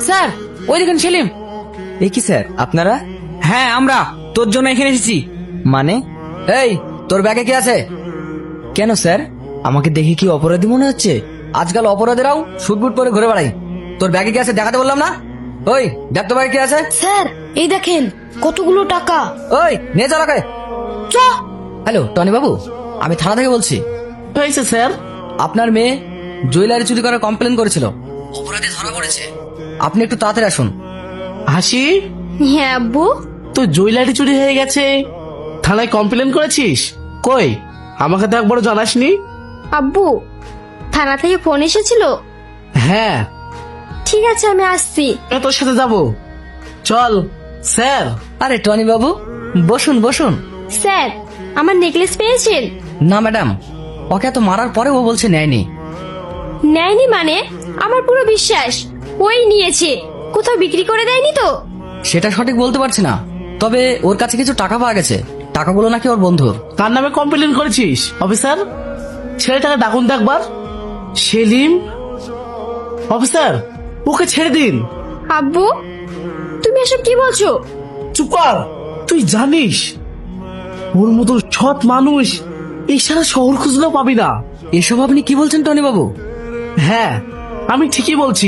Sir ওই দেখুন সেলিম। এ কি স্যার, আপনারা? হ্যাঁ আমরা তোর জন্য এখানে এসেছি। মানে? এই তোর ব্যাগে কি আছে? কেন স্যার, আমাকে দেখে কি অপরাধী মনে হচ্ছে? আজকাল অপরাধীরাও শুটবুট পরে ঘুরে বেড়ায়। তোর ব্যাগে কি আছে দেখাতে বললাম না? ওই দেখ তো ব্যাগে কি আছে। স্যার এই দেখেন কতগুলো টাকা। ওই নিয়ে চল ওকে। চ। হ্যালো টনি বাবু, আমি থানা থেকে বলছি। হয়েছে স্যার? আপনার মেয়ে জুয়েলারি চুরি করার কমপ্লেন করেছিল, অপরাধী ধরা পড়েছে। আপনি একটু তাড়াতাড়ি আসুন। হাসি, হ্যাঁ আব্বু। তো জুয়েলারি চুরি হয়ে গেছে, থানায় কমপ্লেন করেছিস? কই, আমাকে তো একবারও জানাসনি। আব্বু থানা থেকে ফোন এসেছিল। হ্যাঁ, ঠিক আছে আমি আসছি। আমি তোর সাথে যাব, চল। স্যার, আরে টনি বাবু বসুন বসুন। স্যার আমার নেকলেস পেয়েছেন? না ম্যাডাম, ওকে এত মারার পরে ও বলছে নেয়নি। নেয়নি মানে? আমার পুরো বিশ্বাস ওই নিয়েছে। কোথাও বিক্রি করে দেয়নি তো? সেটা সঠিক বলতে পারছি না, তবে ওর কাছে কিছু টাকা পাওয়া গেছে। টাকাগুলো নাকি ওর বন্ধুর। কার নামে কমপ্লেন করেছিস অফিসার? ছেলেটাকে ডাকুন তো একবার। সেলিম। অফিসার, ওকে ছেড়ে দিন। আব্বু তুমি এসব কি বলছো? চুপ কর। তুই জানিস ওর মতো সৎ মানুষ এই সারা শহর খুঁজলেও পাবি না। এসব আপনি কি বলছেন টনি বাবু? হ্যাঁ, আমি ঠিকই বলছি।